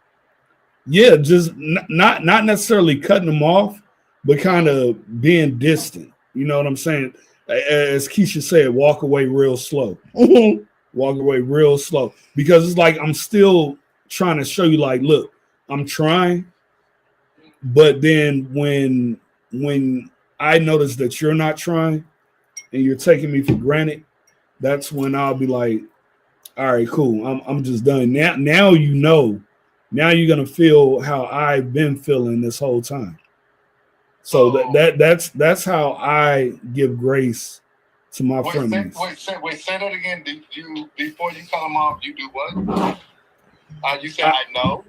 Yeah, just not necessarily cutting them off, but kind of being distant. You know what I'm saying? As Keisha said, walk away real slow. Walk away real slow. Because it's like I'm still trying to show you, like, look, I'm trying. But then when I notice that you're not trying and you're taking me for granted, that's when I'll be like, all right, cool. I'm just done. Now now you're gonna feel how I've been feeling this whole time. So that's how I give grace to my friends. Say that again. Did you, before you cut them off, you do what? You said I know.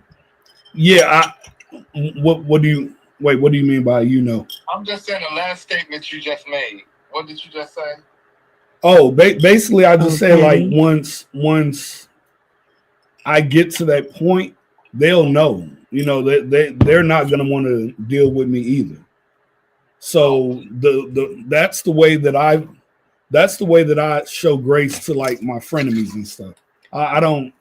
Yeah. What do you mean by I'm just saying the last statement you just made. What did you just say? Oh, basically, I just said, like, once I get to that point, they'll know. They're not gonna want to deal with me either. So that's the way that I show grace to, like, my frenemies and stuff. I don't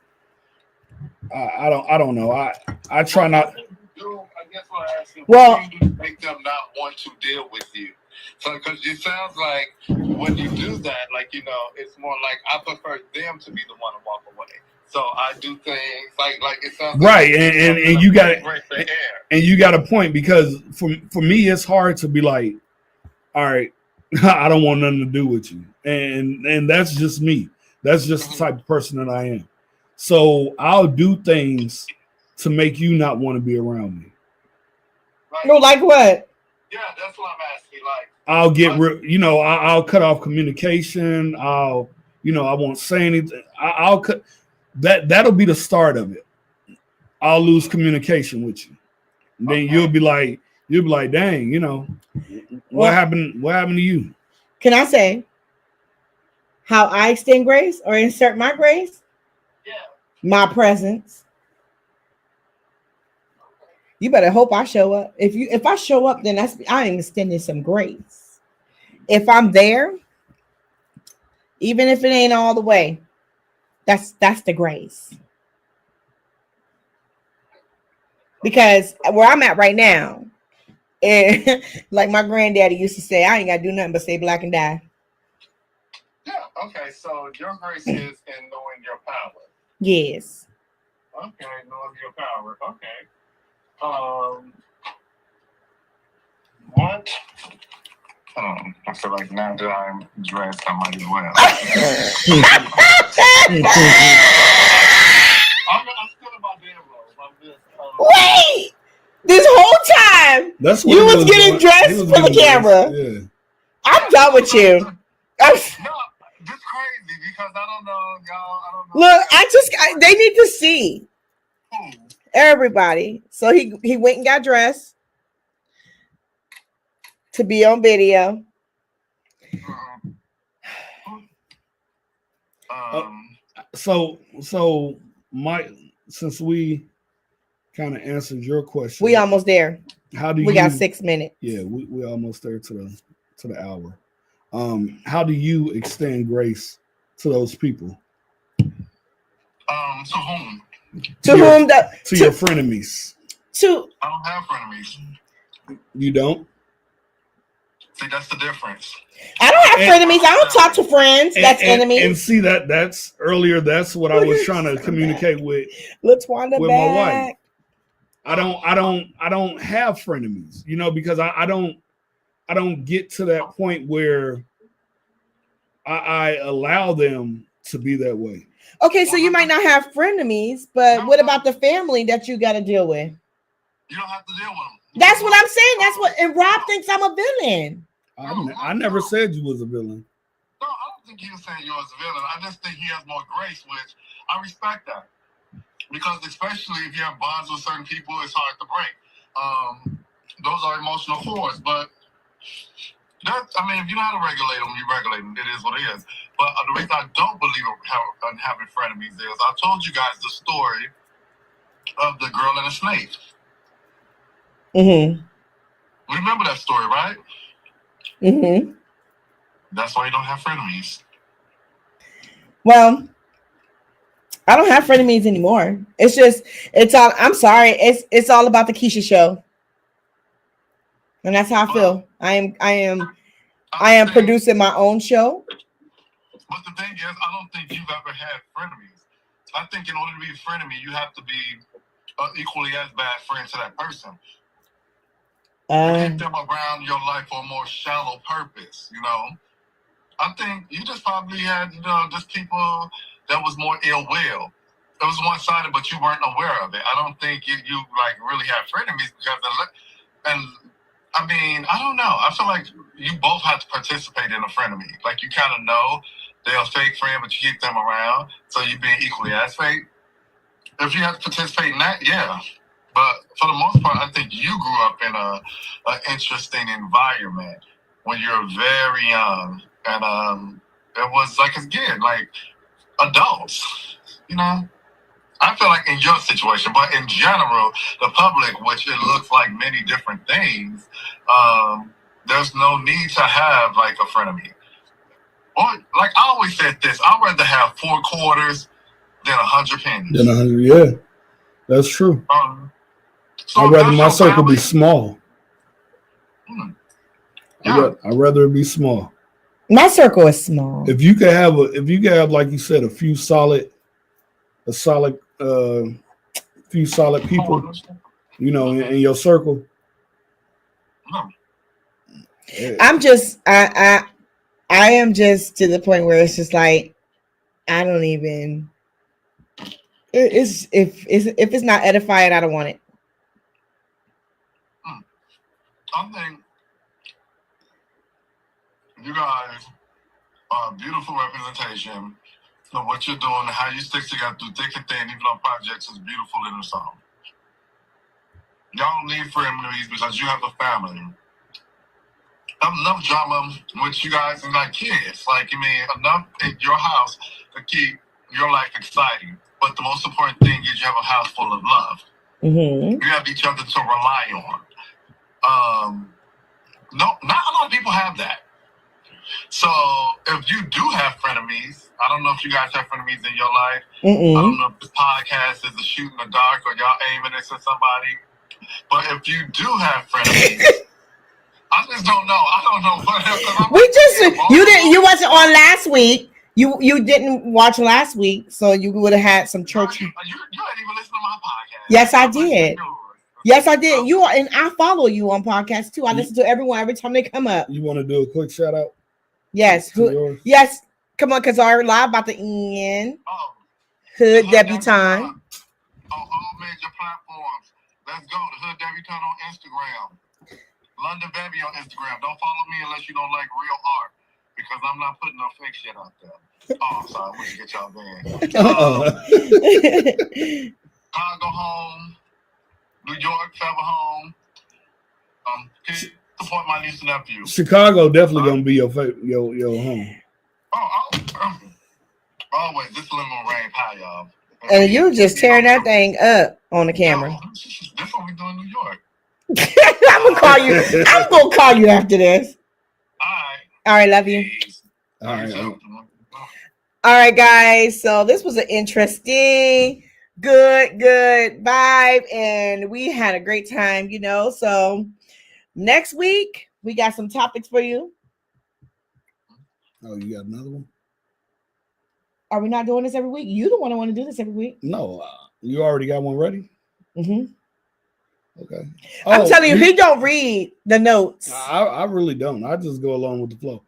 know. I try not. I guess what I asked you. Well, you do to make them not want to deal with you. So, because it sounds like when you do that, like, it's more like I prefer them to be the one to walk away. So I do things like it sounds right, like and you got and you got a point, because for me it's hard to be like, all right, I don't want nothing to do with you, and that's just me. That's just the type of person that I am. So I'll do things to make you not want to be around me. No, like what? Yeah, that's what I'm asking. Like, I'll get I'll cut off communication. I won't say anything. I'll cut that. That'll be the start of it. I'll lose communication with you. And then you'll be like, dang, what happened? What happened to you? Can I say how I extend grace or insert my grace? Yeah. My presence. You better hope I show up. If I show up, then I'm extending some grace. If I'm there, even if it ain't all the way, that's the grace. Because where I'm at right now, like my granddaddy used to say, I ain't gotta do nothing but say black and die. Yeah, okay. So your grace is in knowing your power. Yes. Okay, knowing your power. Okay. What? I feel like now that I'm dressed, I might as well. I'm still in my damn robe. I'm just. Wait! This whole time, that's you was getting dressed for the camera. Yeah. I'm done with you. No, this crazy because I don't know, y'all. I don't know. Look, they need to see. Everybody. So he went and got dressed to be on video. So since we kind of answered your question, We almost there. How do we you? got 6 minutes. Yeah, we almost there to the hour. How do you extend grace to those people? To whom? To whom? To your frenemies. I don't have frenemies. You don't? See, that's the difference. I don't have frenemies. I don't talk to friends. That's enemies. And see that's earlier. That's what I was trying to communicate with LaTwanda with back. my wife. I don't have frenemies, because I don't get to that point where I allow them to be that way. Okay, so you might not have frenemies, but what about the family that you got to deal with? You don't have to deal with them. That's what I'm saying. And Rob thinks I'm a villain. I never said you was a villain. No, I don't think he was saying you was a villain. I just think he has more grace, which I respect that. Because especially if you have bonds with certain people, it's hard to break. Those are emotional cords. But if you know how to regulate them, you regulate them. It is what it is. But the reason I don't believe in having frenemies is I told you guys the story of the girl and the snake. Mm-hmm. Remember that story, right? Mm-hmm. That's why you don't have frenemies. Well, I don't have frenemies anymore. I'm sorry. It's all about the Keisha show. And that's how I feel. I am producing my own show. But the thing is, I don't think you've ever had frenemies. I think in order to be a frenemy, you have to be equally as bad friend to that person. You keep them around your life for a more shallow purpose, I think you just probably had, just people that was more ill will. It was one-sided, but you weren't aware of it. I don't think you really have frenemies because I don't know. I feel like you both have to participate in a frenemy. Like you kind of know they're a fake friend, but you keep them around, so you're being equally as fake. If you have to participate in that, yeah. But for the most part, I think you grew up in an interesting environment when you were very young, and it was again like adults, I feel like in your situation, but in general, the public, which it looks like many different things, there's no need to have a frenemy. Or like I always said this, I'd rather have 4 quarters than 100 pennies. Yeah, that's true. So I'd rather my circle be small. Yeah. I'd rather it be small. My circle is small. If you could have like you said, a few solid people, in your circle. I am just to the point where it's just like I don't even. If it's not edifying, I don't want it. I think you guys are a beautiful representation of what you're doing and how you stick together through thick and thin, even on projects is beautiful in itself. Y'all don't need frenemies because you have a family. Enough drama with you guys and kids. Enough in your house to keep your life exciting. But the most important thing is you have a house full of love. Mm-hmm. You have each other to rely on. No, not a lot of people have that. So if you do have frenemies, I don't know if you guys have frenemies in your life. Mm-mm. I don't know if this podcast is a shoot in the dark or y'all aiming this at somebody. But if you do have frenemies, I just don't know. I don't know. You wasn't on last week. You didn't watch last week, so you would have had some church. You didn't even listen to my podcast. Yes, I did. Yes, I did. You are, and I follow you on podcasts too. I listen to everyone every time they come up. You want to do a quick shout out? Yes. Yes. Come on, because our live about to end. Hood Debutante. On all major platforms. Let's go. The Hood Debutante on Instagram. London Baby on Instagram. Don't follow me unless you don't like real art, because I'm not putting no fake shit out there. Oh, I'm sorry. I'm going to get y'all banned. Chicago home. New York, Feather home. Support my niece and nephew. Chicago definitely gonna be your home. Always. This lemon rain pie, y'all. And you just tearing that thing up on the camera. That's what we do in New York. I'm gonna call you. I'm gonna call you after this. All right, love you. All right. All right, guys. So this was an interesting, good vibe, and we had a great time. So next week we got some topics for you. Oh, you got another one? Are we not doing this every week? You the one that want to do this every week. No, you already got one ready. Mm-hmm. Okay. I'm telling you, he don't read the notes. I really don't. I just go along with the flow.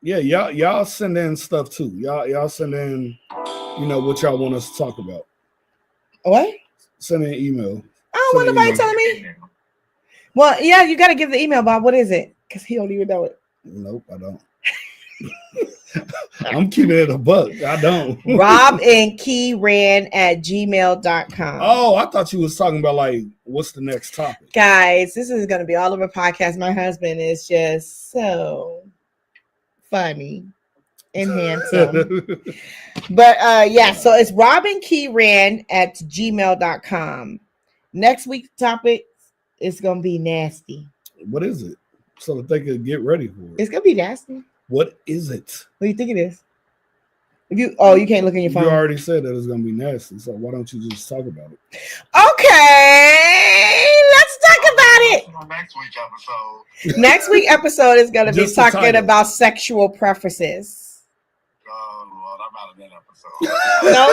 Yeah, y'all send in stuff too. Y'all send in, what y'all want us to talk about. What? Send in email. I don't want nobody telling me. Well, yeah, you got to give the email, Bob. What is it? Because he don't even know it. Nope, I don't. I'm keeping it a buck. I don't. robandkeyran@gmail.com. Oh, I thought you was talking about like what's the next topic. Guys, this is going to be all over podcast. My husband is just so funny and handsome. But yeah, so it's robandkeyran@gmail.com. Next week's topic is going to be nasty. What is it? So that they could get ready for it. It's going to be nasty. What is it? What do you think it is? You can't look in your phone. You already said that it's gonna be nasty, so why don't you just talk about it? Okay, let's talk about it. Next week episode. Next week episode is gonna be talking about sexual preferences. Oh Lord, I'm out of that episode. No,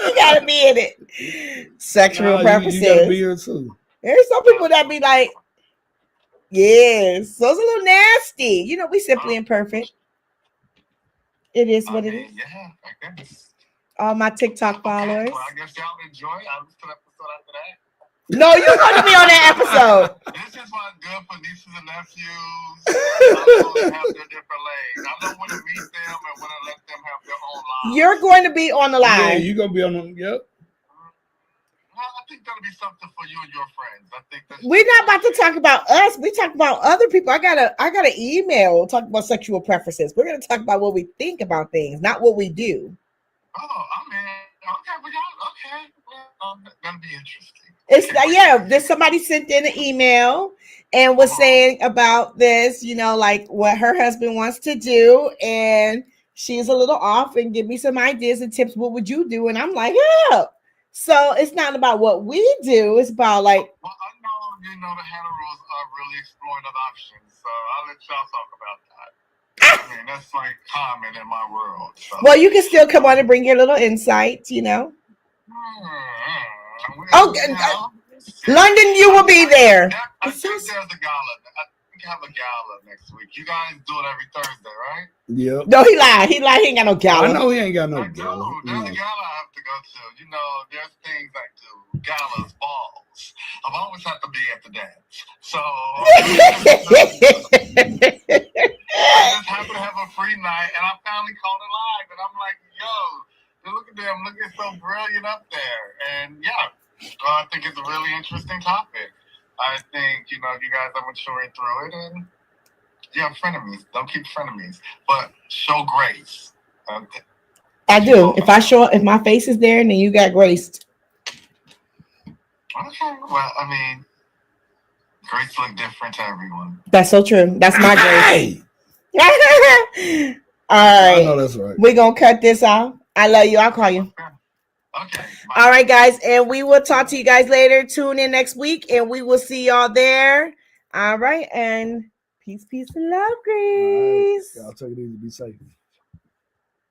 you gotta be in it. Sexual preferences. You gotta be here too. There's some people that be like, yes, so it's a little nasty. We simply imperfect. It is what it is. Yeah, I guess. All my TikTok followers. Well, I guess y'all enjoy. I'll listen to the episode after that. No, you're going to be on that episode. This is why it's good for nieces and nephews. They have their different lanes. I know when to meet them and when to let them have their own lives. You're going to be on the line. Yeah, you're going to be on them. Yep. Well, I think that'll be something for you and your friends. I think we're not about to talk about us. We talk about other people. I got an email talking about sexual preferences. We're going to talk about what we think about things, not what we do. Oh, I mean, okay, well, that'll be interesting. It's there's somebody sent in an email and was saying about this, like what her husband wants to do, and she's a little off, and give me some ideas and tips. What would you do? And I'm like, yeah. So it's not about what we do. It's about like. Well, I know the heteros are really exploring other options. So I'll let y'all talk about that. I mean, that's like common in my world. So. Well, you can still come on and bring your little insights, London, you will be there. I think there's a gala. I think I have a gala next week. You guys do it every Thursday, right? Yep. No, he lied. He ain't got no gala. I know he ain't got no gala. There's a gala I have to go to. There's things I do. Galas, balls. I've always had to be at the dance. So I just happen to have a free night, and I finally called it live. And I'm like, yo, look at them looking so brilliant up there. And yeah, I think it's a really interesting topic. I think, if you guys are maturing through it, and yeah, frenemies. Don't keep frenemies, but show grace. I do. If my face is there, then you got graced. Okay. Well, I mean, grace look different to everyone. That's so true. That's my grace. All right. I know that's right. We're going to cut this off. I love you. I'll call you. Okay. Bye. All right, guys. And we will talk to you guys later. Tune in next week, and we will see y'all there. All right. And peace, and love, Grace. All right. Y'all take it easy. Be safe.